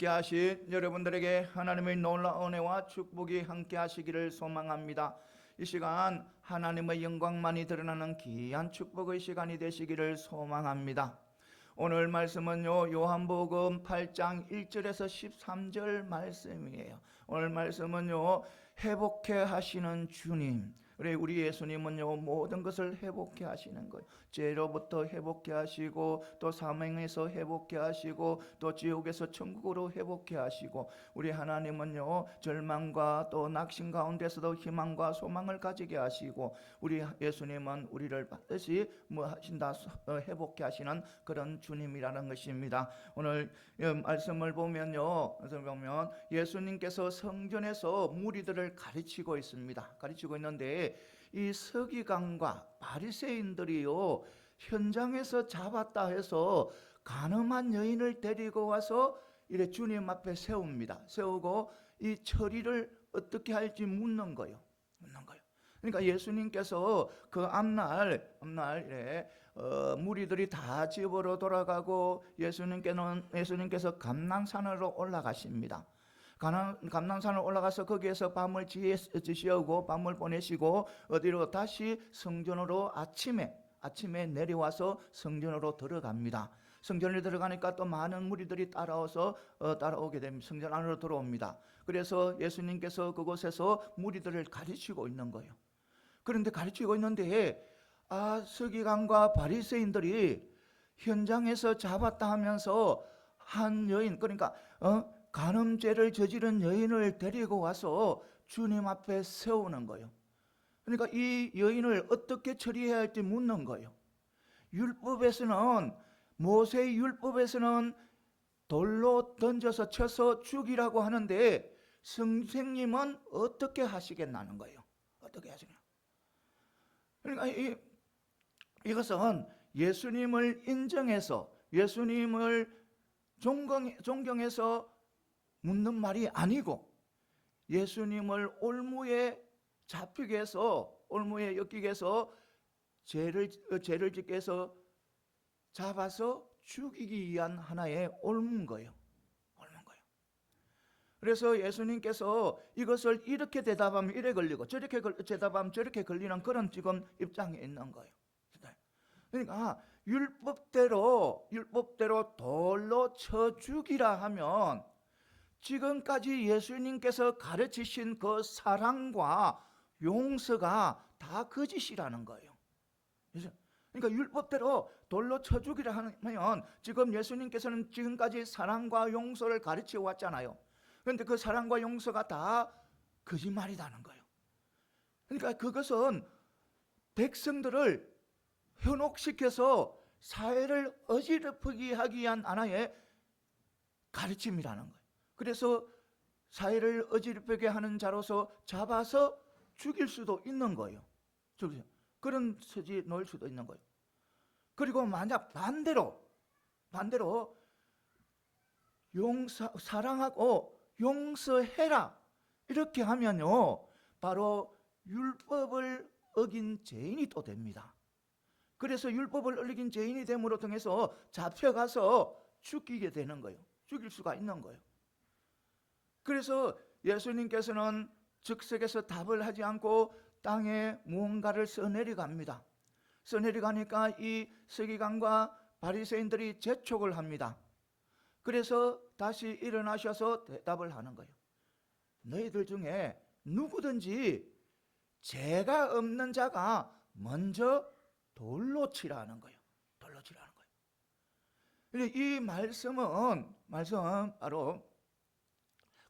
함께 하신 여러분들에게 하나님의 놀라운 은혜와 축복이 함께 하시기를 소망합니다. 이 시간 하나님의 영광만이 드러나는 귀한 축복의 시간이 되시기를 소망합니다. 오늘 말씀은요, 요한복음 8장 1절에서 13절 말씀이에요. 오늘 말씀은요, 회복해 하시는 주님, 우리 예수님은요, 모든 것을 회복해 하시는 거예요. 죄로부터 회복해 하시고, 또 사망에서 회복해 하시고, 또 지옥에서 천국으로 회복해 하시고, 우리 하나님은요, 절망과 또 낙심 가운데서도 희망과 소망을 가지게 하시고, 우리 예수님은 우리를 반드시 하신다, 회복해 하시는 그런 주님이라는 것입니다. 오늘 말씀을 보면요, 예수님께서 성전에서 무리들을 가르치고 있습니다. 가르치고 있는데 이 서기관과 바리새인들이요, 현장에서 잡았다 해서 간음한 여인을 데리고 와서 이래 주님 앞에 세웁니다. 세우고 이 처리를 어떻게 할지 묻는 거예요. 그러니까 예수님께서 그 앞날 무리들이 다 집으로 돌아가고 예수님께서 감난산으로 올라가십니다. 감난산을 올라가서 거기에서 밤을 지시고 밤을 보내시고 어디로 다시 성전으로 아침에 내려와서 성전으로 들어갑니다. 성전에 들어가니까 또 많은 무리들이 따라오게 됩니다. 성전 안으로 들어옵니다. 그래서 예수님께서 그곳에서 무리들을 가르치고 있는 거예요. 그런데 가르치고 있는데 서기관과 바리새인들이 현장에서 잡았다 하면서 한 여인, 그러니까 간음죄를 저지른 여인을 데리고 와서 주님 앞에 세우는 거예요. 그러니까 이 여인을 어떻게 처리해야 할지 묻는 거예요. 모세의 율법에서는 돌로 던져서 쳐서 죽이라고 하는데 선생님은 어떻게 하시겠다는 거예요. 어떻게 하시냐? 그러니까 이것은 예수님을 인정해서 예수님을 존경해서 묻는 말이 아니고 예수님을 올무에 잡히게 해서 올무에 엮이게 해서 죄를 짓게 해서 잡아서 죽이기 위한 하나의 옮은 거예요. 그래서 예수님께서 이것을 이렇게 대답하면 이래 걸리고 저렇게 대답하면 저렇게 걸리는 그런 지금 입장에 있는 거예요. 그러니까 율법대로 돌로 쳐 죽이라 하면 지금까지 예수님께서 가르치신 그 사랑과 용서가 다 거짓이라는 거예요. 그러니까 율법대로 돌로 쳐 죽이라 하면 지금 예수님께서는 지금까지 사랑과 용서를 가르쳐 왔잖아요. 그런데 그 사랑과 용서가 다 거짓말이라는 거예요. 그러니까 그것은 백성들을 현혹시켜서 사회를 어지럽히게 하기 위한 하나의 가르침이라는 거예요. 그래서 사회를 어지럽히게 하는 자로서 잡아서 죽일 수도 있는 거예요. 그런 소지 놓을 수도 있는 거예요. 그리고 만약 반대로 사랑하고 용서해라 이렇게 하면요, 바로 율법을 어긴 죄인이 또 됩니다. 그래서 율법을 어긴 죄인이 됨으로 통해서 잡혀가서 죽이게 되는 거예요. 죽일 수가 있는 거예요. 그래서 예수님께서는 즉석에서 답을 하지 않고 땅에 무언가를 써내려갑니다. 써내려가니까 이 서기관과 바리새인들이 재촉을 합니다. 그래서 다시 일어나셔서 대답을 하는 거예요. 너희들 중에 누구든지 죄가 없는 자가 먼저 돌로 치라는 거예요. 돌로 치라는 거예요. 이 말씀은 바로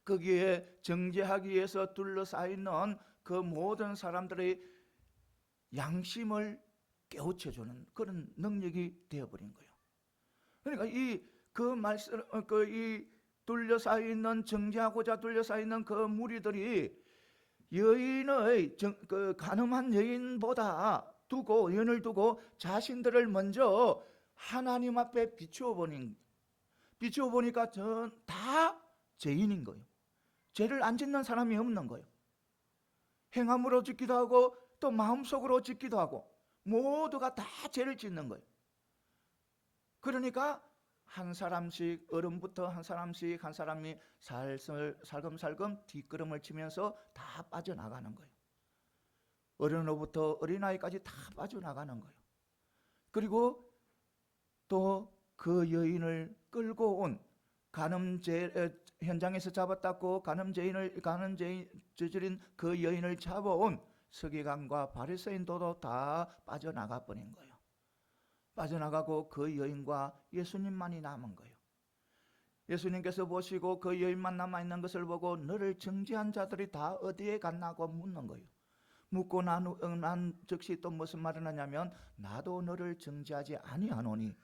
거기에 정죄하기 위해서 둘러싸이는 그 모든 사람들의 양심을 깨우쳐주는 그런 능력이 되어버린 거예요. 그러니까 이 둘러싸이는 정죄하고자 둘러싸이는 그 무리들이 여인의 간음한 여인을 두고 자신들을 먼저 하나님 앞에 비추어보니까 다 죄인인 거예요. 죄를 안 짓는 사람이 없는 거예요. 행함으로 짓기도 하고 또 마음속으로 짓기도 하고 모두가 다 죄를 짓는 거예요. 그러니까 한 사람씩, 어른부터 한 사람씩 한 사람이 살금살금 뒷걸음을 치면서 다 빠져나가는 거예요. 어린아이부터 어린아이까지 다 빠져나가는 거예요. 그리고 또 그 여인을 끌고 온 현장에서 잡았다고 간음죄 저지른 그 여인을 잡아온 서기관과 바리새인도 다 빠져나가 버린 거예요. 빠져나가고 그 여인과 예수님만이 남은 거예요. 예수님께서 보시고 그 여인만 남아있는 것을 보고 너를 정죄한 자들이 다 어디에 갔나고 묻는 거예요. 묻고 난 즉시 또 무슨 말을 하냐면 나도 너를 정죄하지 아니하노니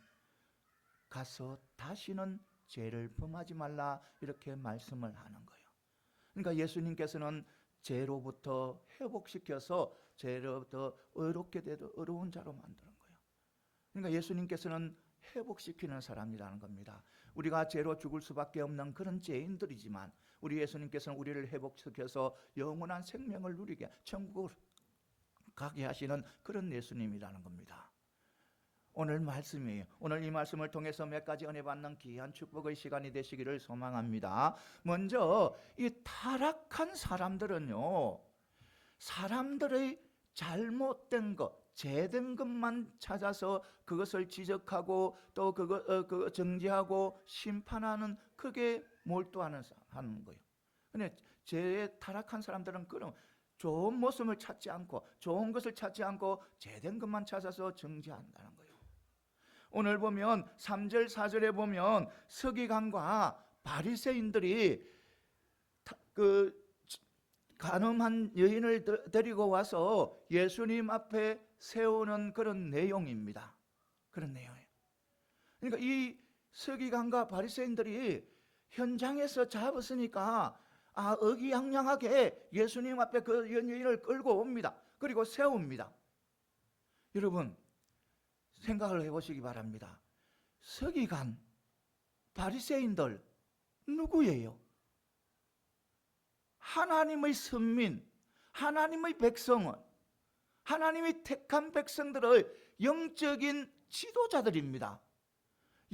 가서 다시는 죄를 범하지 말라, 이렇게 말씀을 하는 거예요. 그러니까 예수님께서는 죄로부터 회복시켜서 죄로부터 의롭게 되도 의로운 자로 만드는 거예요. 그러니까 예수님께서는 회복시키는 사람이라는 겁니다. 우리가 죄로 죽을 수밖에 없는 그런 죄인들이지만 우리 예수님께서는 우리를 회복시켜서 영원한 생명을 누리게 천국을 가게 하시는 그런 예수님이라는 겁니다. 오늘 말씀이에요. 오늘 이 말씀을 통해서 몇 가지 은혜 받는 귀한 축복의 시간이 되시기를 소망합니다. 먼저 이 타락한 사람들은요, 사람들의 잘못된 것, 죄된 것만 찾아서 그것을 지적하고 또 그거 정죄하고 심판하는, 그게 몰두하는 거예요. 근데 죄에 타락한 사람들은 그런 좋은 모습을 찾지 않고 좋은 것을 찾지 않고 죄된 것만 찾아서 정죄한다는 거예요. 오늘 보면 3절 4절에 보면 서기관과 바리새인들이 그 간음한 여인을 데리고 와서 예수님 앞에 세우는 그런 내용입니다. 그런 내용이에요. 그러니까 이 서기관과 바리새인들이 현장에서 잡았으니까 의기양양하게 예수님 앞에 그 여인을 끌고 옵니다. 그리고 세웁니다. 여러분 생각을 해보시기 바랍니다. 서기관, 바리새인들 누구예요? 하나님의 선민, 하나님의 백성은, 하나님이 택한 백성들의 영적인 지도자들입니다.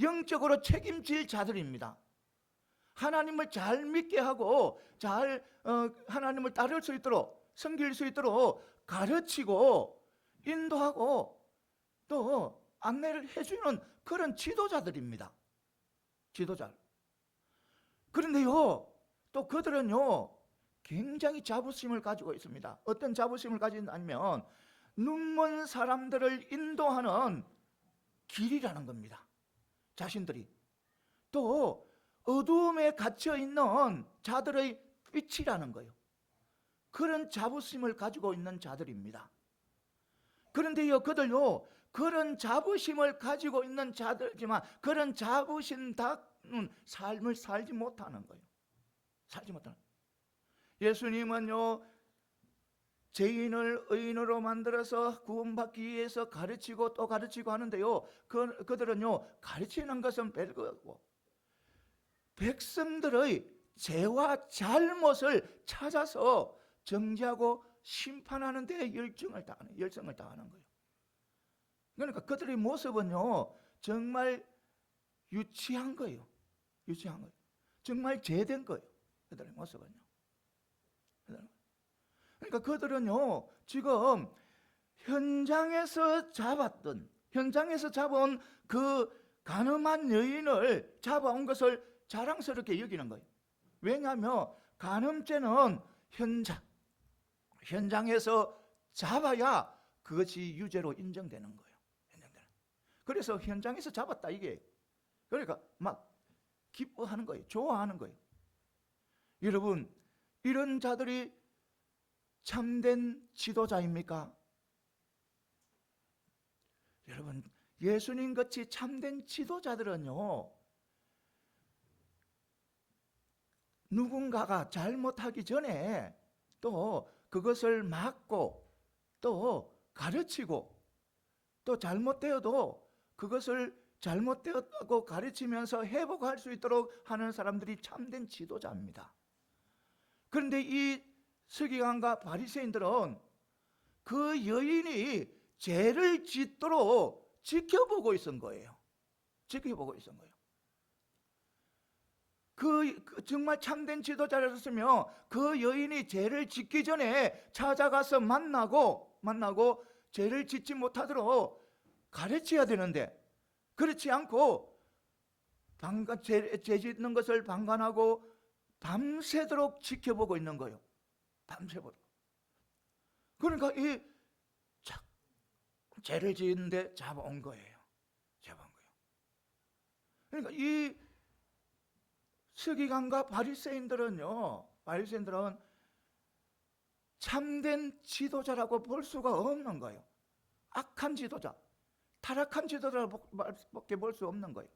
영적으로 책임질 자들입니다. 하나님을 잘 믿게 하고 하나님을 따를 수 있도록, 섬길 수 있도록 가르치고 인도하고 또 안내를 해주는 그런 지도자들입니다. 지도자. 그런데요, 또 그들은요 굉장히 자부심을 가지고 있습니다. 어떤 자부심을 가지냐면 눈먼 사람들을 인도하는 길이라는 겁니다. 자신들이. 또 어두움에 갇혀있는 자들의 빛이라는 거예요. 그런 자부심을 가지고 있는 자들입니다. 그런데요, 그들요 그런 자부심을 가지고 있는 자들이지만 그런 자부심다운 삶을 살지 못하는 거예요. 살지 못하는. 예수님은요 죄인을 의인으로 만들어서 구원받기 위해서 가르치고 또 가르치고 하는데요, 그들은요 가르치는 것은 별거고 백성들의 죄와 잘못을 찾아서 정죄하고 심판하는 데 열성을 다하는 거예요. 그러니까 그들의 모습은요 정말 유치한 거예요. 유치한 거예요. 정말 죄된 거예요. 그들의 모습은요. 그러니까 그들은요 지금 현장에서 잡아온 그 간음한 여인을 잡아온 것을 자랑스럽게 여기는 거예요. 왜냐하면 간음죄는 현장에서 잡아야 그것이 유죄로 인정되는 거예요. 그래서 현장에서 잡았다 이게. 그러니까 막 기뻐하는 거예요. 좋아하는 거예요. 여러분, 이런 자들이 참된 지도자입니까? 여러분, 예수님같이 참된 지도자들은요 누군가가 잘못하기 전에 또 그것을 막고 또 가르치고 또 잘못되어도 그것을 잘못되었다고 가르치면서 회복할 수 있도록 하는 사람들이 참된 지도자입니다. 그런데 이 서기관과 바리새인들은 그 여인이 죄를 짓도록 지켜보고 있은 거예요. 지켜보고 있은 거예요. 그 정말 참된 지도자였으며 그 여인이 죄를 짓기 전에 찾아가서 만나고 죄를 짓지 못하도록 가르쳐야 되는데, 그렇지 않고 죄 짓는 것을 방관하고 밤새도록 지켜보고 있는 거예요. 밤새도록. 그러니까 이 죄를 짓는데 잡아온 거예요. 그러니까 이 서기관과 바리새인들은 참된 지도자라고 볼 수가 없는 거예요. 악한 지도자, 타락한 지도자밖에 볼 수 없는 거예요.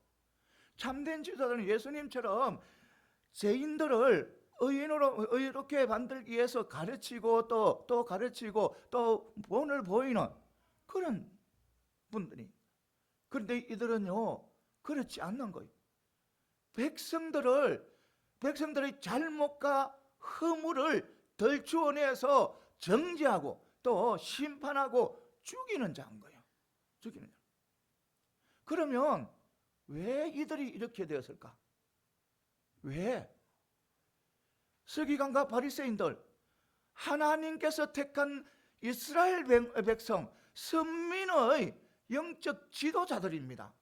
참된 지도자는 예수님처럼 죄인들을 의롭게 만들기 위해서 가르치고 또 가르치고 또 본을 보이는 그런 분들이. 그런데 이들은요 그렇지 않는 거예요. 백성들의 잘못과 허물을 덜추어내서 정죄하고 또 심판하고 죽이는 자인 거예요. 죽이는 자. 그러면 왜 이들이 이렇게 되었을까? 왜? 서기관과 바리새인들, 하나님께서 택한 이스라엘 백성, 선민의 영적 지도자들입니다.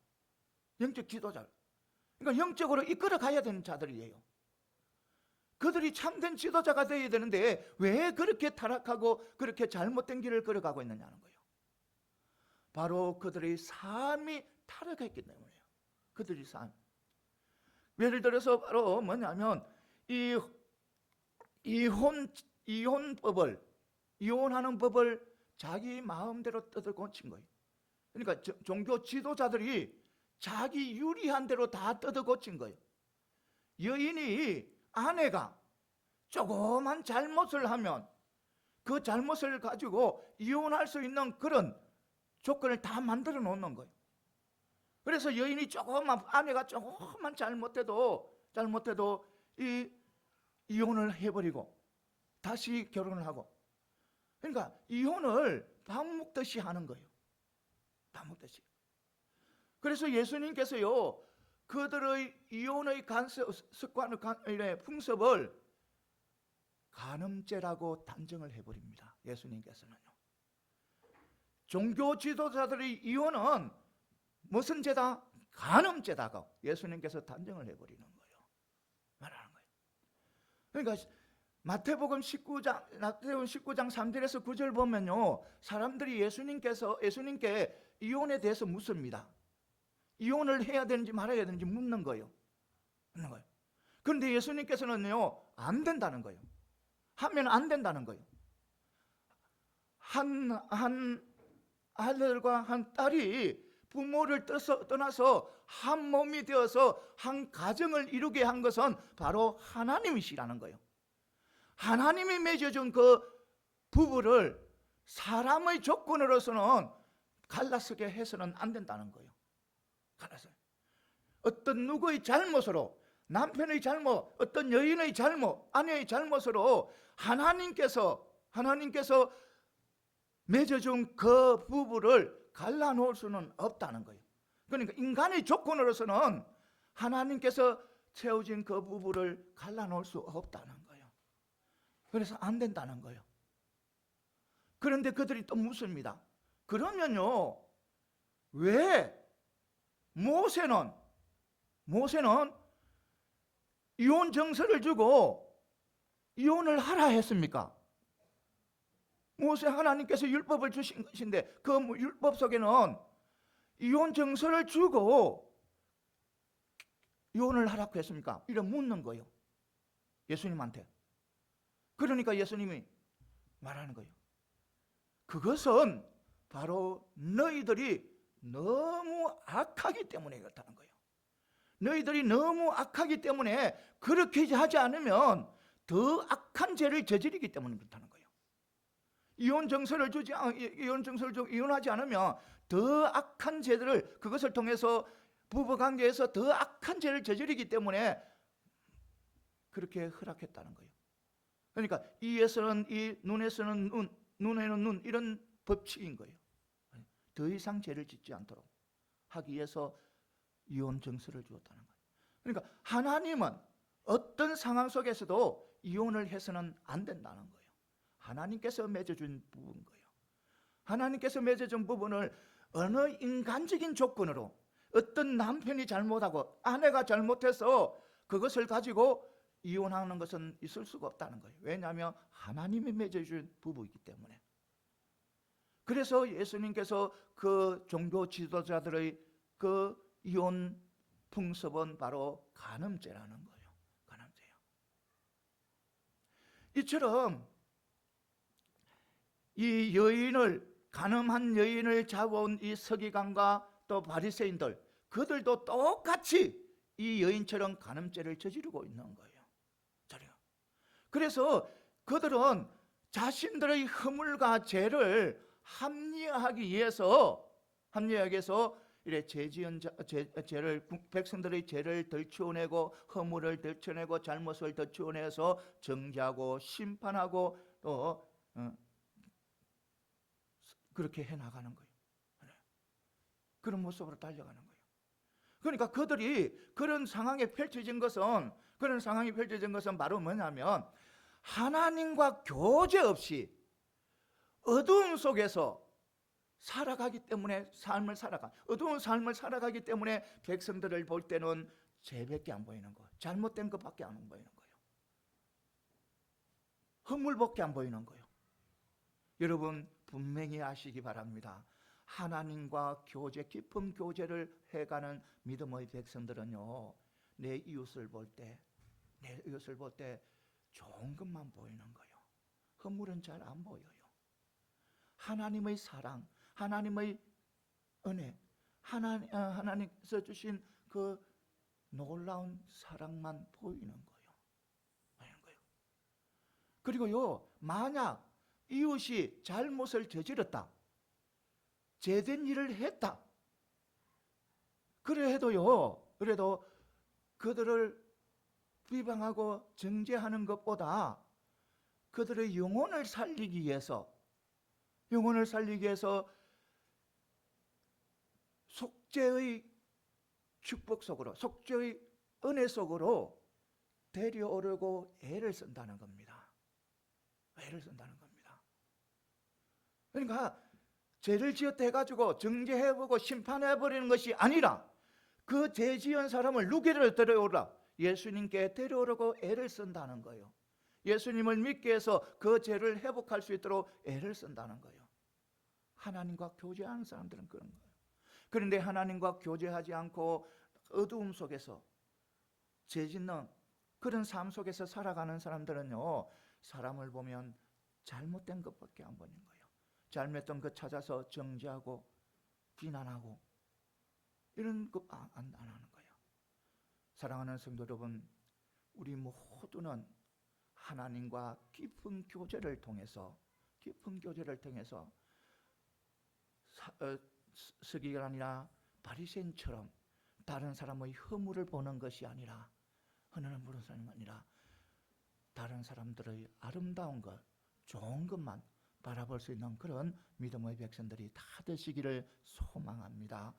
영적 지도자. 그러니까 영적으로 이끌어 가야 되는 자들이에요. 그들이 참된 지도자가 되어야 되는데 왜 그렇게 타락하고 그렇게 잘못된 길을 걸어가고 있느냐는 거예요. 바로 그들의 삶이 타락했기 때문이에요. 그들의 삶. 예를 들어서 바로 뭐냐면 이혼하는 법을 자기 마음대로 뜯어고친 거예요. 그러니까 종교 지도자들이 자기 유리한 대로 다 뜯어고친 거예요. 아내가 조그만 잘못을 하면 그 잘못을 가지고 이혼할 수 있는 그런 조건을 다 만들어 놓는 거예요. 그래서 아내가 조금만 잘못해도 이혼을 해버리고 다시 결혼을 하고, 그러니까 이혼을 밥 먹듯이 하는 거예요. 밥 먹듯이. 그래서 예수님께서요 그들의 이혼의 습관을 풍습을 간음죄라고 단정을 해버립니다. 예수님께서는요. 종교 지도자들의 이혼은 무슨 죄다? 간음죄다고 예수님께서 단정을 해버리는 거예요. 말하는 거예요. 그러니까 마태복음 19장 3절에서 9절 보면요, 사람들이 예수님께 이혼에 대해서 묻습니다. 이혼을 해야 되는지 말아야 되는지 묻는 거예요. 그런데 예수님께서는요 안 된다는 거예요. 하면 안 된다는 거예요. 한 아들과 한 딸이 부모를 떠나서 한 몸이 되어서 한 가정을 이루게 한 것은 바로 하나님이시라는 거예요. 하나님이 맺어준 그 부부를 사람의 조건으로서는 갈라서게 해서는 안 된다는 거예요. 갈라서. 어떤 누구의 잘못으로, 남편의 잘못, 어떤 여인의 잘못, 아내의 잘못으로 하나님께서 맺어준 그 부부를 갈라놓을 수는 없다는 거예요. 그러니까 인간의 조건으로서는 하나님께서 세워진 그 부부를 갈라놓을 수 없다는 거예요. 그래서 안 된다는 거예요. 그런데 그들이 또 묻습니다. 그러면요, 왜 모세는 이혼 정서를 주고 이혼을 하라 했습니까? 모세 하나님께서 율법을 주신 것인데 그 율법 속에는 이혼 정서를 주고 이혼을 하라고 했습니까? 이런 묻는 거예요. 예수님한테. 그러니까 예수님이 말하는 거예요. 그것은 바로 너희들이 너무 악하기 때문에 그렇다는 거예요. 너희들이 너무 악하기 때문에 그렇게 하지 않으면 더 악한 죄를 저지르기 때문에 그렇다는 거예요. 이혼 정서를 주고 이혼하지 않으면 더 악한 죄들을, 그것을 통해서 부부관계에서 더 악한 죄를 저지르기 때문에 그렇게 허락했다는 거예요. 그러니까 이에서는 이, 눈에서는 눈에는 눈, 이런 법칙인 거예요. 더 이상 죄를 짓지 않도록 하기 위해서 이혼 정서를 주었다는 거예요. 그러니까 하나님은 어떤 상황 속에서도 이혼을 해서는 안 된다는 거예요. 하나님께서 맺어준 부부인 거예요. 하나님께서 맺어준 부분을 어느 인간적인 조건으로 어떤 남편이 잘못하고 아내가 잘못해서 그것을 가지고 이혼하는 것은 있을 수가 없다는 거예요. 왜냐하면 하나님이 맺어준 부부이기 때문에. 그래서 예수님께서 그 종교 지도자들의 그 이혼 풍습은 바로 간음죄라는 거예요. 간음죄요. 이처럼 이 여인을, 간음한 여인을 잡아온 이 서기관과 또 바리새인들, 그들도 똑같이 이 여인처럼 간음죄를 저지르고 있는 거예요. 그래서 그들은 자신들의 허물과 죄를 합리화하기 위해서 이래 죄를, 백성들의 죄를 덜치워내고 허물을 덜치워내고 잘못을 덜치워내서 정죄하고 심판하고 또 그렇게 해나가는 거예요. 그런 모습으로 달려가는 거예요. 그러니까 그들이 그런 상황에 펼쳐진 것은 바로 뭐냐면 하나님과 교제 없이 어두움 속에서 살아가기 때문에 어두운 삶을 살아가기 때문에 백성들을 볼 때는 죄밖에 안 보이는 거예요. 잘못된 것밖에 안 보이는 거예요. 허물밖에 안 보이는 거예요. 여러분 분명히 아시기 바랍니다. 하나님과 깊은 교제를 해가는 믿음의 백성들은요, 내 이웃을 볼 때 좋은 것만 보이는 거예요. 허물은 잘 안 보여요. 하나님의 사랑, 하나님의 은혜, 하나님께서 주신 그 놀라운 사랑만 보이는 거예요. 그리고요, 만약 이웃이 잘못을 저질렀다, 죄된 일을 했다, 그래도 그들을 비방하고 정죄하는 것보다 그들의 영혼을 살리기 위해서 속죄의 축복 속으로, 속죄의 은혜 속으로 데려오려고 애를 쓴다는 겁니다. 그러니까 죄를 지었다 해가지고 정죄해보고 심판해버리는 것이 아니라 그 죄 지은 사람을 누구를 데려오라? 예수님께 데려오려고 애를 쓴다는 거예요. 예수님을 믿게 해서 그 죄를 회복할 수 있도록 애를 쓴다는 거예요. 하나님과 교제하는 사람들은 그런 거예요. 그런데 하나님과 교제하지 않고 어두움 속에서 죄 짓는 그런 삶 속에서 살아가는 사람들은요, 사람을 보면 잘못된 것밖에 안 보는 거예요. 잘못된 것 찾아서 정죄하고 비난하고 이런 거 안 하는 거예요. 사랑하는 성도 여러분, 우리 모두는 하나님과 깊은 교제를 통해서 서기관이나 바리새인처럼 다른 사람의 허물을 보는 것이 아니라, 하나님 부른 사람이 아니라 다른 사람들의 아름다운 것, 좋은 것만 바라볼 수 있는 그런 믿음의 백성들이 다 되시기를 소망합니다.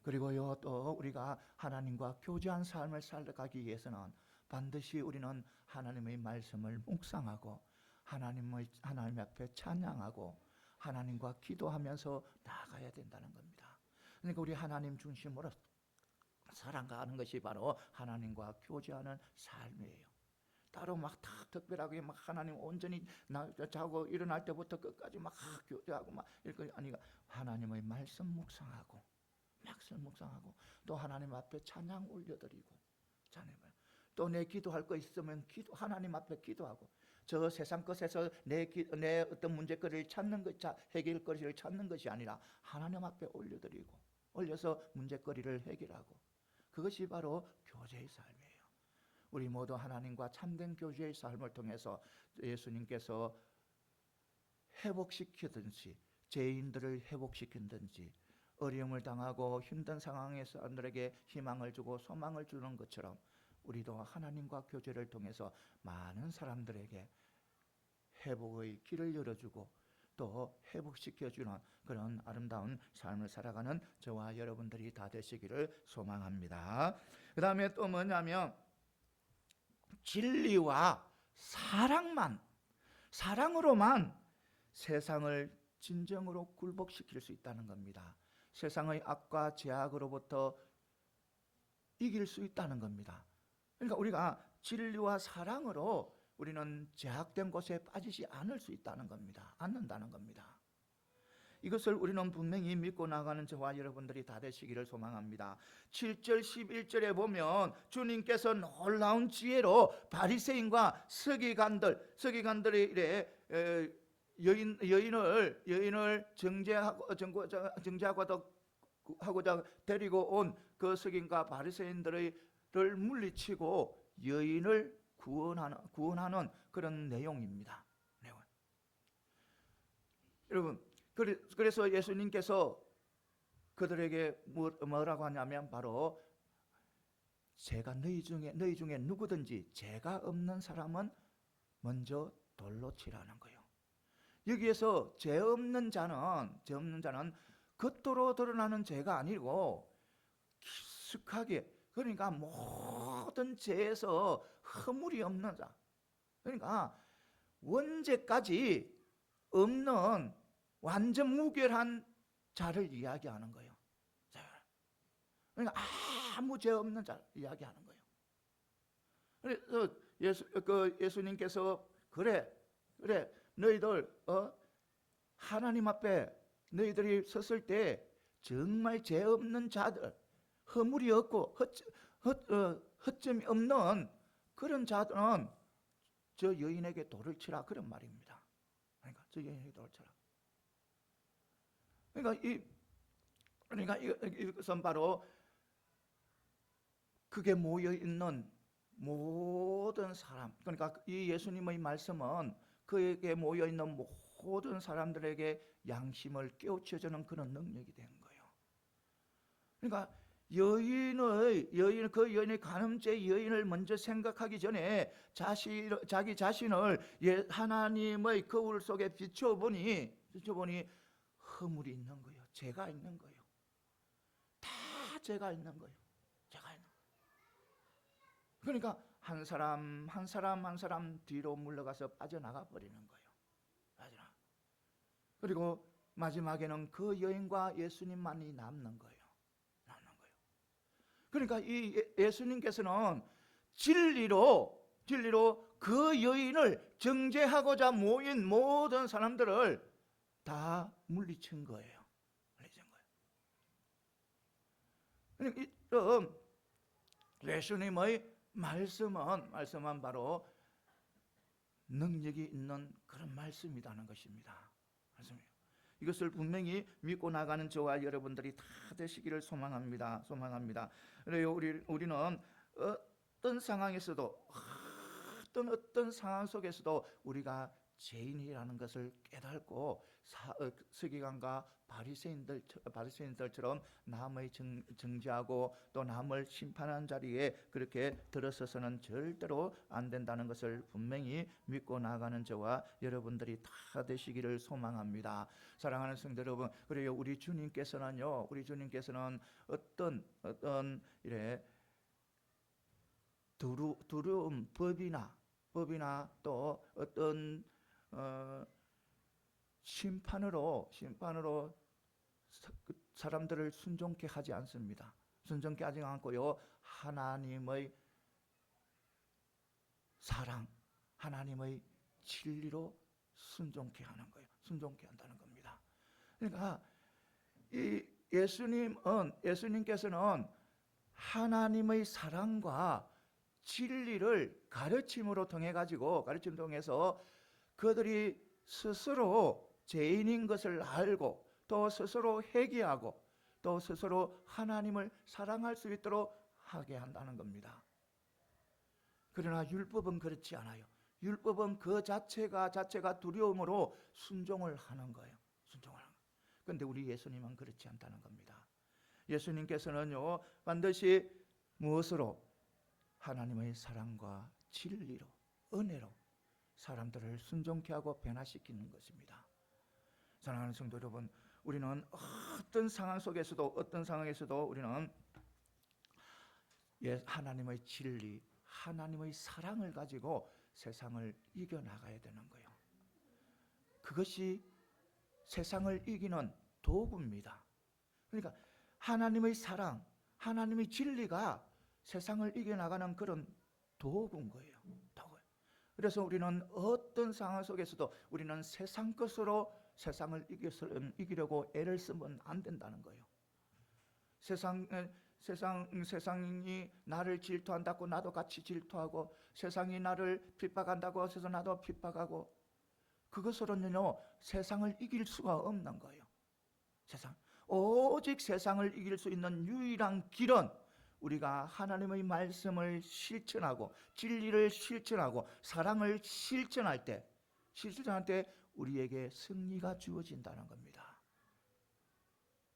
그리고요, 또 우리가 하나님과 교제한 삶을 살아가기 위해서는 반드시 우리는 하나님의 말씀을 묵상하고 하나님 앞에 찬양하고 하나님과 기도하면서 나아가야 된다는 겁니다. 그러니까 우리 하나님 중심으로 살아가는 것이 바로 하나님과 교제하는 삶이에요. 따로 막 다 특별하게 막 하나님 온전히 자고 일어날 때부터 끝까지 막 교제하고 막 이렇게 아니가, 하나님의 말씀 묵상하고 또 하나님 앞에 찬양 올려드리고, 또 내 기도할 거 있으면 하나님 앞에 기도하고, 저 세상 것에서 내 어떤 문제거리를 찾는 것, 해결거리를 찾는 것이 아니라 하나님 앞에 올려서 문제거리를 해결하고, 그것이 바로 교제의 삶이에요. 우리 모두 하나님과 참된 교제의 삶을 통해서 예수님께서 회복시키든지 죄인들을 회복시키든지 어려움을 당하고 힘든 상황의 사람들에게 희망을 주고 소망을 주는 것처럼 우리도 하나님과 교제를 통해서 많은 사람들에게 회복의 길을 열어주고 또 회복시켜주는 그런 아름다운 삶을 살아가는 저와 여러분들이 다 되시기를 소망합니다. 그 다음에 또 뭐냐면 진리와 사랑으로만 세상을 진정으로 굴복시킬 수 있다는 겁니다. 세상의 악과 죄악으로부터 이길 수 있다는 겁니다. 그러니까 우리가 진리와 사랑으로 우리는 죄악된 곳에 빠지지 않는다는 겁니다. 이것을 우리는 분명히 믿고 나가는 저와 여러분들이 다 되시기를 소망합니다. 7절 11절에 보면 주님께서 놀라운 지혜로 바리새인과 서기관들이 이래 여인을 정죄하고자 데리고 온 그 서기관과 바리새인들을 물리치고 여인을 구원하는 그런 내용입니다. 여러분, 그래서 예수님께서 그들에게 뭐라고 하냐면 바로 제가 너희 중에 누구든지 죄가 없는 사람은 먼저 돌로 치라는 거예요. 여기에서 죄 없는 자는 겉으로 드러나는 죄가 아니고 깊숙하게, 그러니까 모든 죄에서 허물이 없는 자, 그러니까 원죄까지 없는 완전 무결한 자를 이야기하는 거예요. 그러니까 아무 죄 없는 자를 이야기하는 거예요. 그래서 예수님께서 그래 너희들 하나님 앞에 너희들이 섰을 때 정말 죄 없는 자들, 허물이 없고 허점이 없는 그런 자들은 저 여인에게 돌을 치라, 그런 말입니다. 그러니까 저 여인에게 돌을 치라. 그러니까 이것은 바로 그게 모여 있는 모든 사람, 그러니까 이 예수님의 말씀은 그에게 모여 있는 모든 사람들에게 양심을 깨우쳐주는 그런 능력이 된 거예요. 그러니까 그 여인의 간음죄 여인을 먼저 생각하기 전에 자기 자신을 하나님의 거울 속에 비춰보니 허물이 있는 거예요. 죄가 있는 거예요. 다 죄가 있는 거예요. 그러니까 한 사람 뒤로 물러가서 빠져나가 버리는 거예요. 그리고 마지막에는 그 여인과 예수님만이 남는 거예요. 그러니까 이 예수님께서는 진리로 그 여인을 정죄하고자 모인 모든 사람들을 다 물리친 거예요. 그러니까 예수님의 말씀은 바로 능력이 있는 그런 말씀이라는 것입니다. 이것을 분명히 믿고 나가는 저와 여러분들이 다 되시기를 소망합니다. 그래요, 우리는 어떤 상황에서도 어떤 상황 속에서도 우리가 죄인이라는 것을 깨닫고 서기관과 바리새인들처럼 남의 정죄하고 또 남을 심판하는 자리에 그렇게 들어서서는 절대로 안 된다는 것을 분명히 믿고 나가는 저와 여러분들이 다 되시기를 소망합니다. 사랑하는 성도 여러분, 그래요, 우리 주님께서는 어떤 이래 두려움, 법이나 또 어떤 심판으로 사람들을 순종케 하지 않습니다. 순종케 하지 않고요, 하나님의 사랑, 하나님의 진리로 순종케 하는 거예요. 순종케 한다는 겁니다. 그러니까 이 예수님께서는 하나님의 사랑과 진리를 가르침으로 통해서 그들이 스스로 죄인인 것을 알고 또 스스로 회개하고 또 스스로 하나님을 사랑할 수 있도록 하게 한다는 겁니다. 그러나 율법은 그렇지 않아요. 율법은 그 자체가 두려움으로 순종을 하는 거예요. 그런데 우리 예수님은 그렇지 않다는 겁니다. 예수님께서는요, 반드시 무엇으로? 하나님의 사랑과 진리로, 은혜로 사람들을 순종케 하고 변화시키는 것입니다. 사랑하는 성도 여러분, 우리는 어떤 상황에서도 우리는 하나님의 진리, 하나님의 사랑을 가지고 세상을 이겨나가야 되는 거예요. 그것이 세상을 이기는 도구입니다. 그러니까 하나님의 사랑, 하나님의 진리가 세상을 이겨나가는 그런 도구인 거예요. 그래서 우리는 어떤 상황 속에서도 우리는 세상 것으로 세상을 이기려고 애를 쓰면 안 된다는 거예요. 세상이 나를 질투한다고 나도 같이 질투하고, 세상이 나를 핍박한다고 해서 나도 핍박하고, 그것으로는요 세상을 이길 수가 없는 거예요. 오직 세상을 이길 수 있는 유일한 길은 우리가 하나님의 말씀을 실천하고, 진리를 실천하고, 사랑을 실천할 때 우리에게 승리가 주어진다는 겁니다.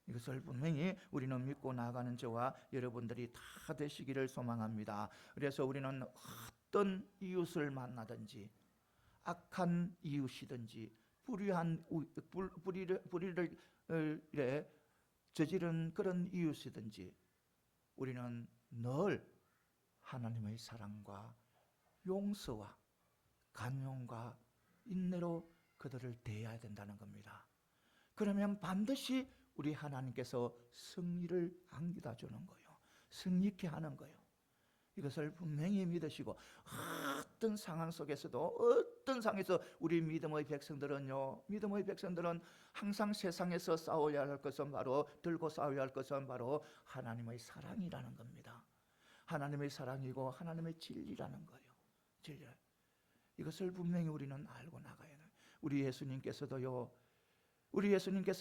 이것을 분명히 우리는 믿고 나아가는 저와 여러분들이 다 되시기를 소망합니다. 그래서 우리는 어떤 이웃을 만나든지, 악한 이웃이든지, 불의를 저지른 그런 이웃이든지, 우리는 늘 하나님의 사랑과 용서와 간용과 인내로 그들을 대해야 된다는 겁니다. 그러면 반드시 우리 하나님께서 승리를 안겨다 주는 거예요. 승리케 하는 거예요. 이것을 분명히 믿으시고, 어떤 상황 속에서도, 어떤 상황에서 우리 믿음의 백성들은 항상 세상에서 싸워야 할 것은 바로, 들고 싸워야 할 것은 바로 하나님의 사랑이라는 겁니다. 하나님의 사랑이고 하나님의 진리라는 거예요. 진리. 이것을 분명히 우리는 알고 나가야 돼요. 우리 예수님께서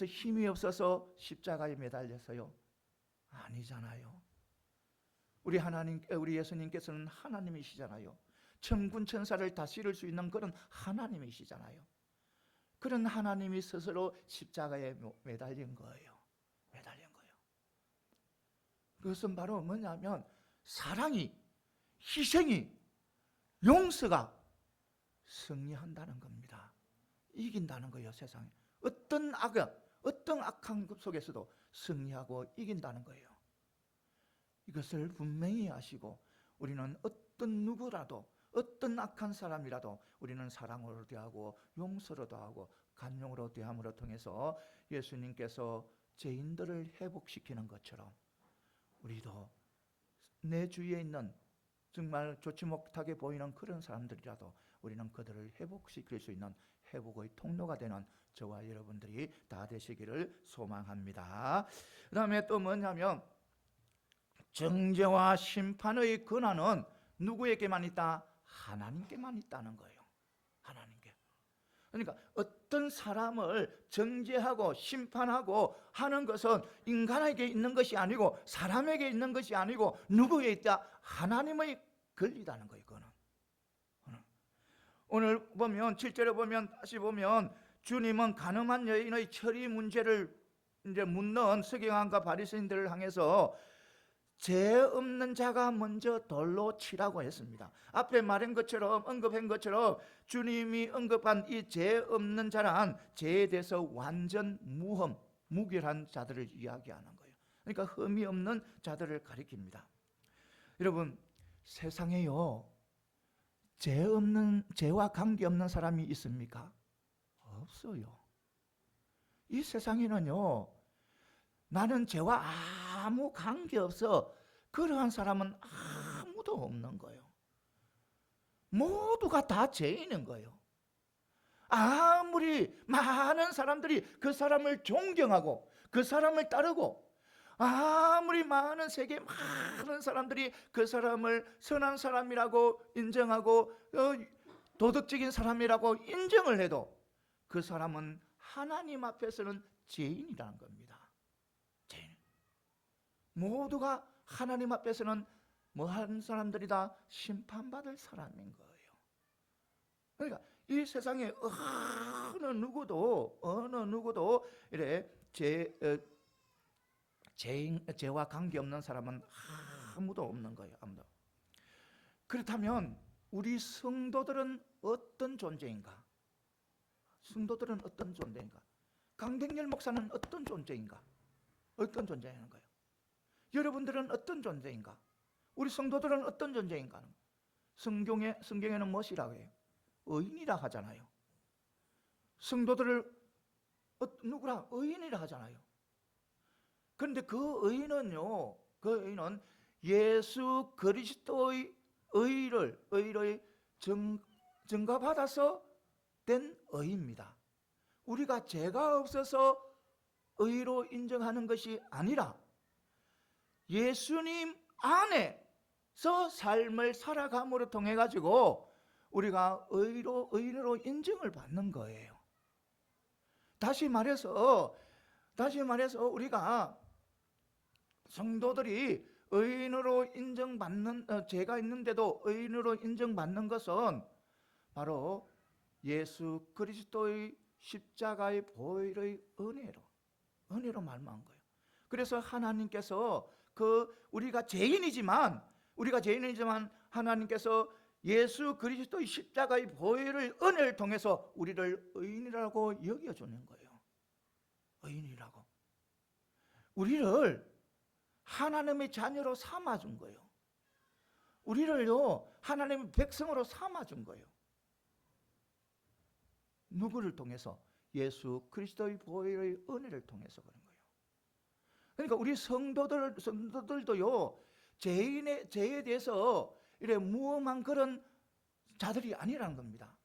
힘이 없어서 십자가에 매달려서요? 아니잖아요. 우리 예수님께서는 하나님이시잖아요. 천군 천사를 다스릴 수 있는 그런 하나님이시잖아요. 그런 하나님이 스스로 십자가에 매달린 거예요. 그것은 바로 뭐냐면 사랑이, 희생이, 용서가 승리한다는 겁니다. 이긴다는 거예요. 세상에 어떤 악한 것 속에서도 승리하고 이긴다는 거예요. 이것을 분명히 아시고, 우리는 어떤 누구라도, 어떤 악한 사람이라도 우리는 사랑으로 대하고, 용서로 대하고, 간용으로 대함으로 통해서 예수님께서 죄인들을 회복시키는 것처럼, 우리도 내 주위에 있는 정말 좋지 못하게 보이는 그런 사람들이라도 우리는 그들을 회복시킬 수 있는 회복의 통로가 되는 저와 여러분들이 다 되시기를 소망합니다. 그 다음에 또 뭐냐면, 정죄와 심판의 권한은 누구에게만 있다? 하나님께만 있다는 거예요. 하나님께. 그러니까 어떤 사람을 정죄하고 심판하고 하는 것은 인간에게 있는 것이 아니고, 사람에게 있는 것이 아니고, 누구에 있다? 하나님의 권리다는 거예요. 그거는. 오늘 보면 7절에 보면, 다시 보면, 주님은 가늠한 여인의 처리 문제를 이제 묻는 서기관과 바리새인들을 향해서 죄 없는 자가 먼저 돌로 치라고 했습니다. 앞에 말한 것처럼, 언급한 것처럼 주님이 언급한 이 죄 없는 자란 죄에 대해서 완전 무결한 자들을 이야기하는 거예요. 그러니까 흠이 없는 자들을 가리킵니다. 여러분, 세상에요 죄와 관계없는 사람이 있습니까? 없어요. 이 세상에는요, 나는 죄와 아무 관계없어, 그러한 사람은 아무도 없는 거예요. 모두가 다 죄인인 거예요. 아무리 많은 사람들이 그 사람을 존경하고 그 사람을 따르고, 아무리 많은 세계 많은 사람들이 그 사람을 선한 사람이라고 인정하고 도덕적인 사람이라고 인정을 해도, 그 사람은 하나님 앞에서는 죄인이라는 겁니다. 죄인. 모두가 하나님 앞에서는 뭐하는 사람들이다? 심판받을 사람인 거예요. 그러니까 이 세상에 어느 누구도 이래 죄와 관계없는 사람은 아무도 없는 거예요. 아무도. 그렇다면 우리 성도들은 어떤 존재인가? 강백렬 목사는 어떤 존재인가? 어떤 존재인 거예요? 여러분들은 어떤 존재인가? 우리 성도들은 어떤 존재인가? 성경에는 무엇이라고 해요? 의인이라 하잖아요. 성도들을 누구라? 의인이라 하잖아요. 그런데 그 의인은요, 그 의인은 예수 그리스도의 의를 증거받아서 된 의입니다. 우리가 죄가 없어서 의로 인정하는 것이 아니라 예수님 안에서 삶을 살아감으로 통해 가지고 우리가 의인으로 인정을 받는 거예요. 다시 말해서 우리가 성도들이 의인으로 인정받는 죄가 있는데도 의인으로 인정받는 것은 바로 예수 그리스도의 십자가의 보혈의 은혜로 말미암은 거예요. 그래서 하나님께서 우리가 죄인이지만 하나님께서 예수 그리스도의 십자가의 보혈의 은혜를 통해서 우리를 의인이라고 여겨주는 거예요. 의인이라고. 우리를 하나님의 자녀로 삼아준 거예요. 우리를요 하나님의 백성으로 삼아준 거예요. 누구를 통해서? 예수 그리스도의 보혈의 은혜를 통해서 그런 거예요. 그러니까 우리 성도들도요 죄에 대해서 이래 무엄한 그런 자들이 아니라는 겁니다.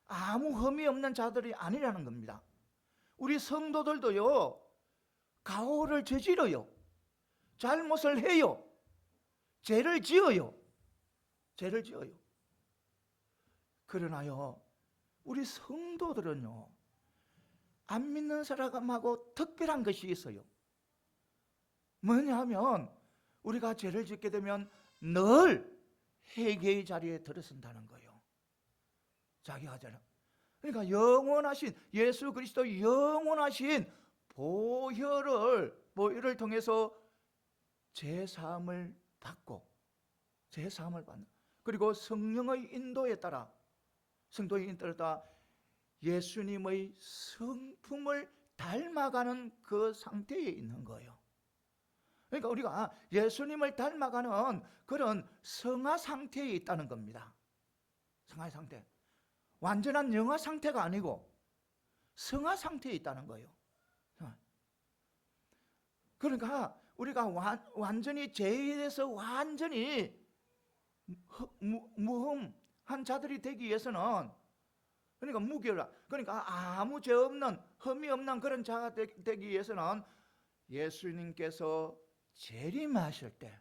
아무 흠이 없는 자들이 아니라는 겁니다. 우리 성도들도요 가오를 저질러요. 잘못을 해요. 죄를 지어요. 그러나요 우리 성도들은요 안 믿는 사람하고 특별한 것이 있어요. 뭐냐면 우리가 죄를 짓게 되면 늘 회개의 자리에 들어선다는 거예요. 자기가 죄를. 그러니까 영원하신 예수 그리스도의 영원하신 보혈을 통해서 죄사함을 받는, 그리고 성령의 인도에 따라 예수님의 성품을 닮아가는 그 상태에 있는 거예요. 그러니까 우리가 예수님을 닮아가는 그런 성화 상태에 있다는 겁니다. 성화 상태. 완전한 영화 상태가 아니고 성화 상태에 있다는 거예요. 그러니까 우리가 완전히 죄에 대해서 완전히 무흠한 자들이 되기 위해서는, 그러니까 무결한, 그러니까 아무 죄 없는 흠이 없는 그런 자가 되기 위해서는 예수님께서 재림했을 때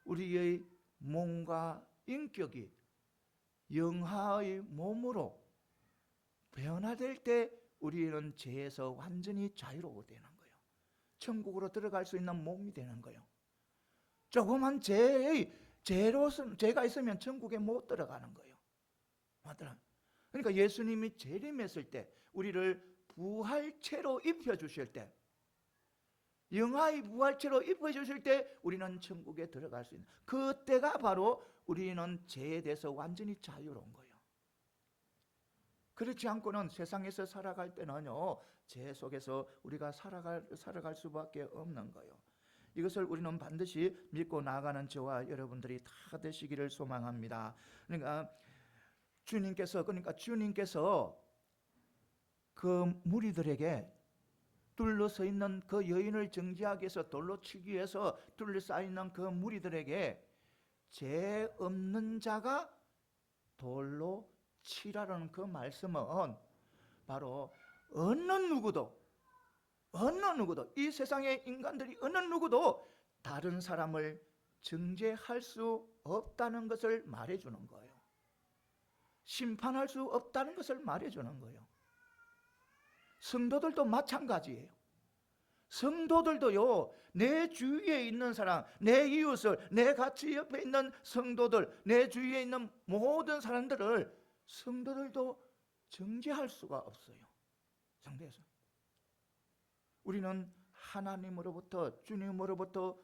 우리의 몸과 인격이 영화의 몸으로 변화될 때 우리는 죄에서 완전히 자유로워지는 거예요. 천국으로 들어갈 수 있는 몸이 되는 거예요. 조그만 죄가 있으면 천국에 못 들어가는 거예요. 그러니까 예수님이 재림했을 때 우리를 부활체로 입혀주실 때, 영화의 부활체로 입혀주실 때 우리는 천국에 들어갈 수 있는, 그때가 바로 우리는 죄에 대해서 완전히 자유로운 거예요. 그렇지 않고는 세상에서 살아갈 때는요 죄 속에서 우리가 살아갈 수밖에 없는 거예요. 이것을 우리는 반드시 믿고 나아가는 저와 여러분들이 다 되시기를 소망합니다. 그러니까 주님께서 그 무리들에게 둘러서 있는 그 여인을 정죄하기 위해서 돌로 치기 위해서 둘러싸여 있는 그 무리들에게 죄 없는 자가 돌로 치라는 그 말씀은 바로 어느 누구도 이 세상의 인간들이 어느 누구도 다른 사람을 정죄할 수 없다는 것을 말해주는 거예요. 심판할 수 없다는 것을 말해주는 거예요. 성도들도 마찬가지예요. 성도들도요 내 주위에 있는 사람, 내 이웃을, 내 같이 옆에 있는 성도들, 내 주위에 있는 모든 사람들을 성도들도 정죄할 수가 없어요. 상대에서 우리는 하나님으로부터, 주님으로부터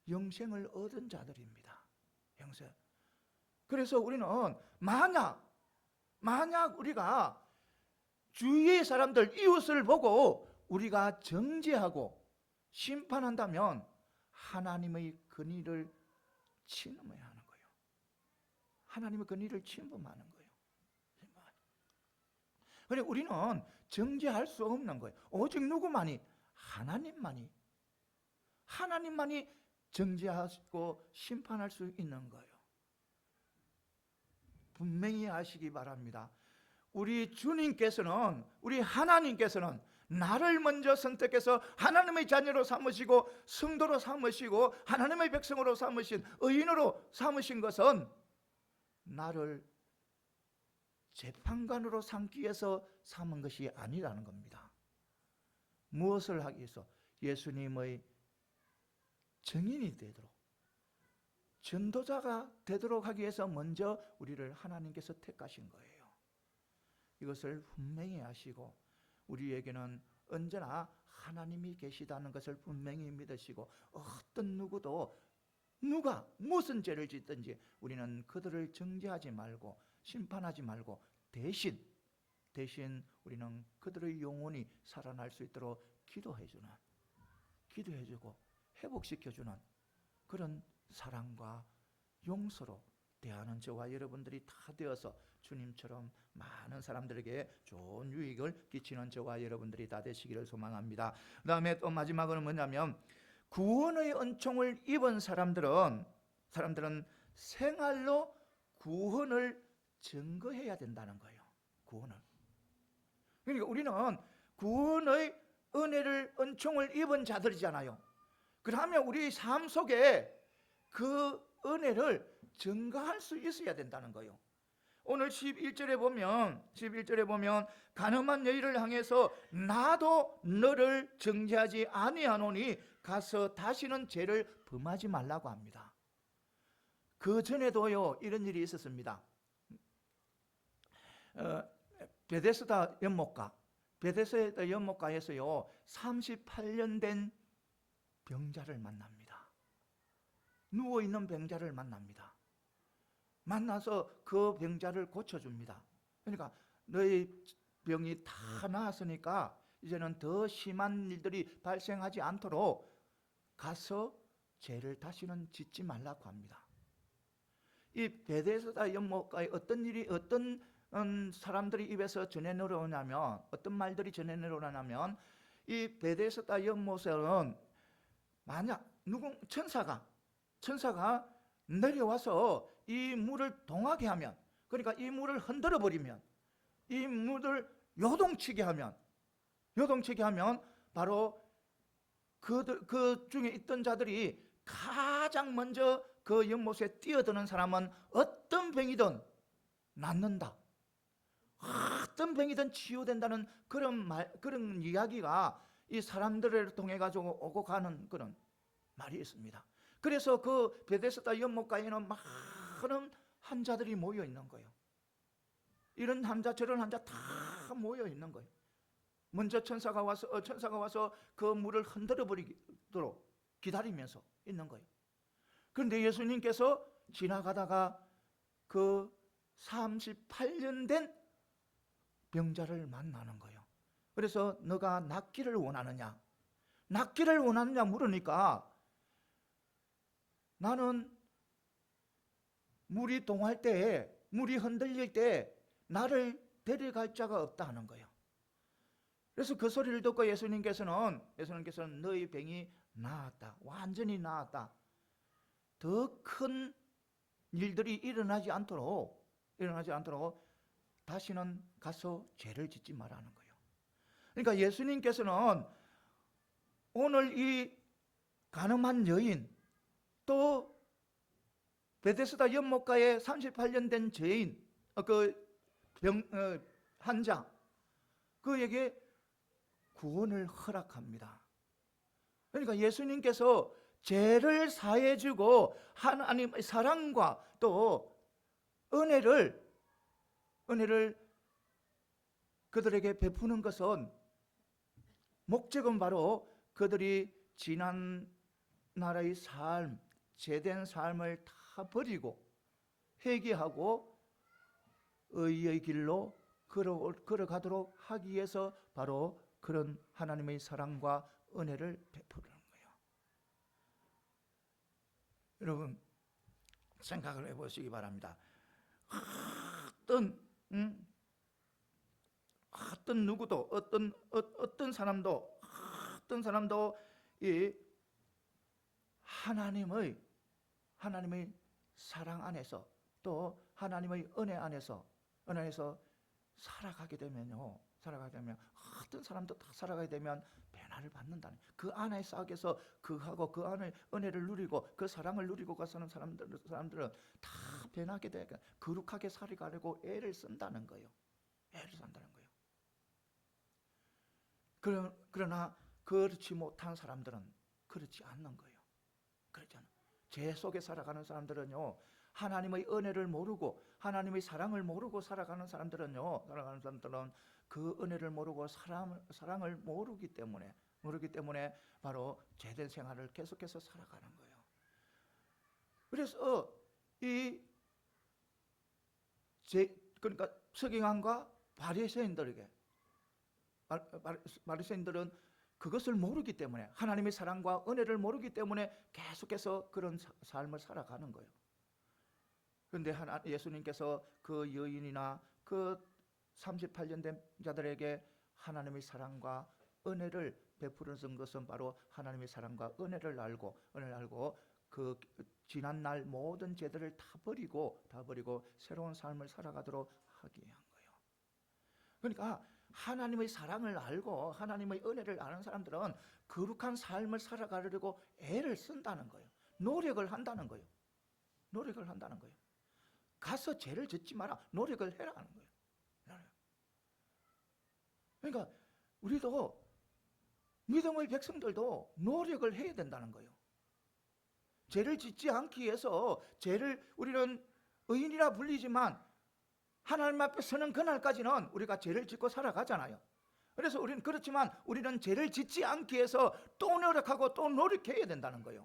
영생을 얻은 자들입니다. 영생. 그래서 우리는 만약 우리가 주위의 사람들, 이웃을 보고 우리가 정죄하고 심판한다면 하나님의 긍휼을 침범해야 하는 거예요. 하나님의 그 일을 침범하는 거예요. 그러니까 우리는 정죄할 수 없는 거예요. 오직 누구만이? 하나님만이 정죄하고 심판할 수 있는 거예요. 분명히 아시기 바랍니다. 우리 주님께서는, 우리 하나님께서는 나를 먼저 선택해서 하나님의 자녀로 삼으시고 성도로 삼으시고 하나님의 백성으로 삼으신, 의인으로 삼으신 것은 나를 재판관으로 삼기 위해서 삼은 것이 아니라는 겁니다. 무엇을 하기 위해서? 예수님의 증인이 되도록, 전도자가 되도록 하기 위해서 먼저 우리를 하나님께서 택하신 거예요. 이것을 분명히 아시고 우리에게는 언제나 하나님이 계시다는 것을 분명히 믿으시고, 어떤 누구도 누가 무슨 죄를 짓든지 우리는 그들을 정죄하지 말고 심판하지 말고 대신 우리는 그들의 영혼이 살아날 수 있도록 기도해주고 회복시켜주는 그런 사랑과 용서로 대하는 저와 여러분들이 다 되어서 주님처럼 많은 사람들에게 좋은 유익을 끼치는 저와 여러분들이 다 되시기를 소망합니다. 그 다음에 또 마지막으로 뭐냐면, 구원의 은총을 입은 사람들은 생활로 구원을 증거해야 된다는 거예요. 구원을. 그러니까 우리는 구원의 은총을 입은 자들이잖아요. 그러면 우리 삶 속에 그 은혜를 증거할 수 있어야 된다는 거예요. 오늘 11절에 보면 가늠한 여인을 향해서 나도 너를 정죄하지 아니하노니 가서 다시는 죄를 범하지 말라고 합니다. 그 전에도요 이런 일이 있었습니다. 베데스다 연못가에서요 38년 된 병자를 만납니다. 누워있는 병자를 만나서 그 병자를 고쳐줍니다. 그러니까 너희 병이 다 나았으니까 이제는 더 심한 일들이 발생하지 않도록 가서 죄를 다시는 짓지 말라고 합니다. 이 베데스다 연못가에 어떤 사람들이 입에서 전해 내려오냐면, 어떤 말들이 전해 내려오냐면, 이 베데스다 연못에는 만약 천사가 내려와서 이 물을 동하게 하면, 그러니까 이 물을 흔들어 버리면, 이 물을 요동치게 하면 바로 그 중에 있던 자들이 가장 먼저 그 연못에 뛰어드는 사람은 어떤 병이든 낫는다, 어떤 병이든 치유된다는 그런 이야기가 이 사람들을 통해 가지고 오고 가는 그런 말이 있습니다. 그래서 그 베데스다 연못가에는 많은 환자들이 모여 있는 거예요. 이런 환자 저런 환자 다 모여 있는 거예요. 먼저 천사가 와서 그 물을 흔들어 버리도록 기다리면서 있는 거예요. 그런데 예수님께서 지나가다가 그 38년 된 병자를 만나는 거예요. 그래서 너가 낫기를 원하느냐 물으니까, 나는 물이 동할 때, 물이 흔들릴 때 나를 데려갈 자가 없다 하는 거예요. 그래서 그 소리를 듣고 예수님께서는 너희 병이 나았다, 완전히 나았다, 더 큰 일들이 일어나지 않도록 다시는 가서 죄를 짓지 말라는 거예요. 그러니까 예수님께서는 오늘 이 가늠한 여인, 또 베데스다 연못가에 38년 된 죄인, 환자, 그에게 구원을 허락합니다. 그러니까 예수님께서 죄를 사해주고 하나님의 사랑과 또 은혜를 그들에게 베푸는 것은, 목적은 바로 그들이 지난 나라의 삶, 죄된 삶을 다 버리고 회개하고 의의 길로 걸어가도록 하기 위해서 바로 그런 하나님의 사랑과 은혜를 베푸는 거예요. 여러분, 생각을 해보시기 바랍니다. 어떤 어떤 누구도 어떤 사람도 이 하나님의 사랑 안에서 또 하나님의 은혜 안에서 살아가게 되면 어떤 사람도 다 살아가게 되면 변화를 받는다는, 그 안에 속에서 그하고 그 안에 은혜를 누리고 그 사랑을 누리고 가서는 사람들은 다 변하게 되니까 거룩하게 살아가려고 애를 쓴다는 거예요. 그러나 그렇지 못한 사람들은 그렇지 않는 거예요. 그렇지 않아. 죄 속에 살아가는 사람들은요, 하나님의 은혜를 모르고 하나님의 사랑을 모르고 살아가는 사람들은 그 은혜를 모르고 사랑을 모르기 때문에 바로 죄된 생활을 계속해서 살아가는 거예요. 그래서 그러니까 서기관과 바리새인들은 그것을 모르기 때문에, 하나님의 사랑과 은혜를 모르기 때문에 계속해서 그런 삶을 살아가는 거예요. 그런데 예수님께서 그 여인이나 그 38년 된 자들에게 하나님의 사랑과 은혜를 베푸는 것은 바로 하나님의 사랑과 은혜를 알고 그 지난날 모든 죄들을 다 버리고 새로운 삶을 살아가도록 하게 한 거예요. 그러니까 하나님의 사랑을 알고 하나님의 은혜를 아는 사람들은 거룩한 삶을 살아가려고 애를 쓴다는 거예요. 노력을 한다는 거예요. 가서 죄를 짓지 마라, 노력을 해라는 거예요. 그러니까 우리도, 믿음의 백성들도 노력을 해야 된다는 거예요. 죄를 짓지 않기 위해서 우리는 의인이라 불리지만 하나님 앞에 서는 그날까지는 우리가 죄를 짓고 살아가잖아요. 그래서 그렇지만 우리는 죄를 짓지 않기 위해서 또 노력하고 또 노력해야 된다는 거예요.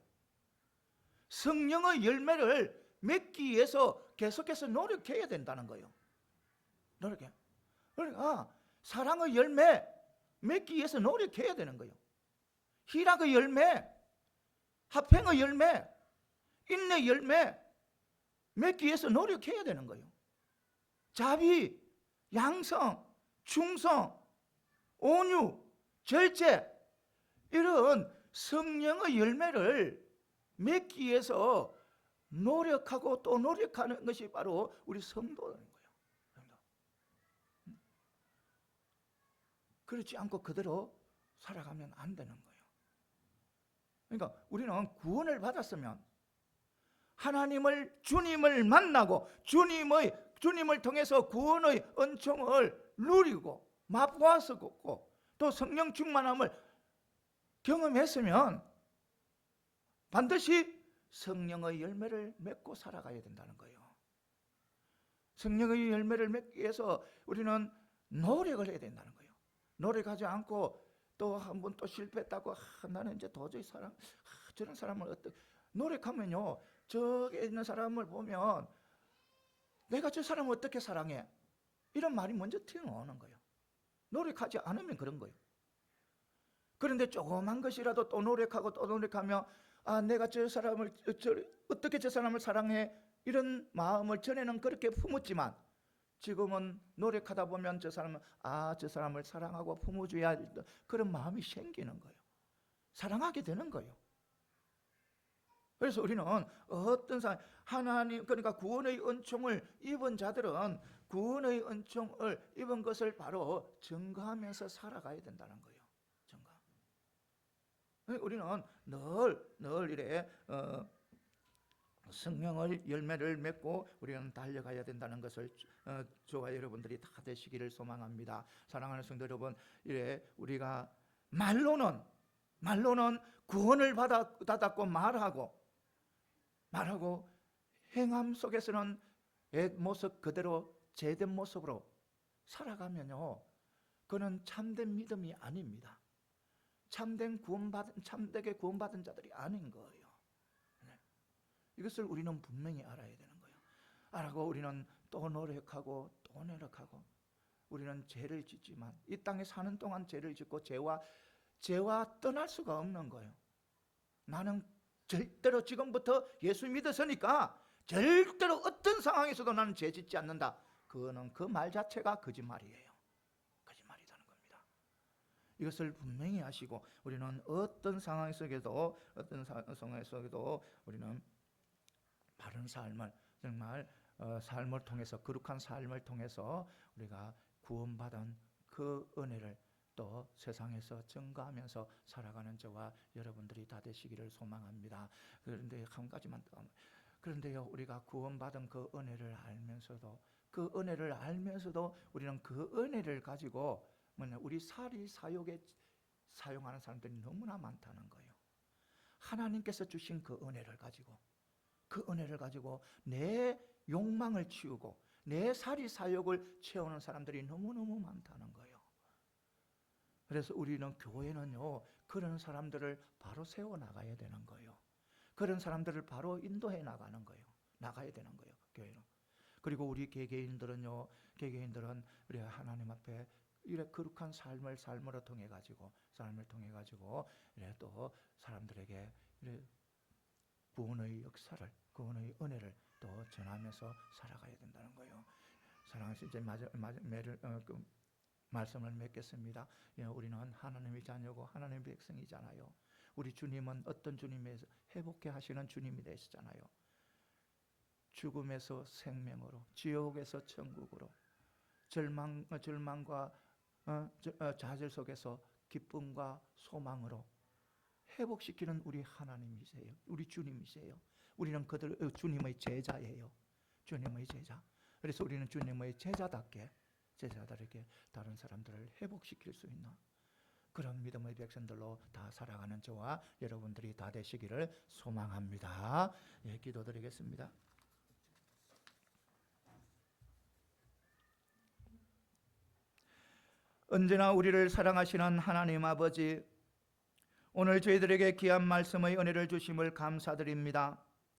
성령의 열매를 맺기 위해서 계속해서 노력해야 된다는 거예요. 그러니까 사랑의 열매 맺기 위해서 노력해야 되는 거예요. 희락의 열매, 화평의 열매, 인내 열매 맺기 위해서 노력해야 되는 거예요. 자비, 양성, 충성, 온유, 절제, 이런 성령의 열매를 맺기 위해서 노력하고 또 노력하는 것이 바로 우리 성도라는 거예요. 그렇지 않고 그대로 살아가면 안 되는 거예요. 그러니까 우리는 구원을 받았으면 주님을 만나고 주님을 통해서 구원의 은총을 누리고 맛보았었고 또 성령 충만함을 경험했으면 반드시 성령의 열매를 맺고 살아가야 된다는 거예요. 성령의 열매를 맺기 위해서 우리는 노력을 해야 된다는 거예요. 노력하지 않고 또 한 번 또 실패했다고 나는 이제 도저히 저런 사람을 노력하면요, 저기 있는 사람을 보면 내가 저 사람을 어떻게 사랑해? 이런 말이 먼저 튀어나오는 거예요. 노력하지 않으면 그런 거예요. 그런데 조그만 것이라도 또 노력하고 또 노력하며 내가 어떻게 저 사람을 사랑해? 이런 마음을 전에는 그렇게 품었지만 지금은 노력하다 보면 저 사람을 사랑하고 품어줘야 한다, 그런 마음이 생기는 거예요. 사랑하게 되는 거예요. 그래서 우리는 어떤 사람, 그러니까 구원의 은총을 입은 자들은 구원의 은총을 입은 것을 바로 증거하면서 살아가야 된다는 거예요. 우리는 늘 이래 성령의 열매를 맺고 우리는 달려가야 된다는 것을 저와 여러분들이 다 되시기를 소망합니다. 사랑하는 성도 여러분, 이래 우리가 말로는 구원을 받았고 말하고 행함 속에서는 옛 모습 그대로 죄된 모습으로 살아가면요, 그는 참된 믿음이 아닙니다. 참되게 구원받은 자들이 아닌 거예요. 이것을 우리는 분명히 알아야 되는 거예요. 알고 우리는 또 노력하고 우리는 죄를 짓지만 이 땅에 사는 동안 죄를 짓고 죄와 떠날 수가 없는 거예요. 나는 절대로 지금부터 예수 믿었으니까 절대로 어떤 상황에서도 나는 죄 짓지 않는다. 그거는 그 말 자체가 거짓말이에요. 거짓말이라는 겁니다. 이것을 분명히 하시고 우리는 어떤 상황 속에도 우리는 바른 삶을 정말 삶을 통해서 거룩한 삶을 통해서 우리가 구원받은 그 은혜를 또 세상에서 증거하면서 살아가는 저와 여러분들이 다 되시기를 소망합니다. 그런데 한 가지만 더, 그런데요, 우리가 구원받은 그 은혜를 알면서도 우리는 그 은혜를 가지고 우리 사리 사욕에 사용하는 사람들이 너무나 많다는 거예요. 하나님께서 주신 그 은혜를 가지고 내 욕망을 치우고 내 사리 사욕을 채우는 사람들이 너무너무 많다는 거예요. 그래서 우리는 교회는요, 그런 사람들을 바로 세워나가야 되는 거예요. 그런 사람들을 바로 인도해 나가야 되는 거예요, 교회는. 그리고 우리 개개인들은 우리 하나님 앞에 이래 거룩한 삶으로 통해 가지고 이래 또 사람들에게 이래 구원의 역사를, 구원의 은혜를 또 전하면서 살아가야 된다는 거예요. 사랑하는 이제 말씀을 맺겠습니다. 우리는 하나님의 자녀고 하나님의 백성이잖아요. 우리 주님은 어떤 주님에서 회복해 하시는 주님이 되시잖아요. 죽음에서 생명으로, 지옥에서 천국으로, 절망과 좌절 속에서 기쁨과 소망으로 회복시키는 우리 하나님이세요. 우리 주님이세요. 우리는 주님의 제자예요. 주님의 제자. 그래서 우리는 주님의 제자답게 다른 사람들을 회복시킬 수 있는 그런 믿음의 백성들로 다 살아가는 저와 여러분들이 다 되시기를 소망합니다. 예, 기도드리겠습니다. 언제나 우리를 사랑하시는 하나님 아버지, 오늘 저희들에게 귀한 말씀의 은혜를 주심을 감사드립니다.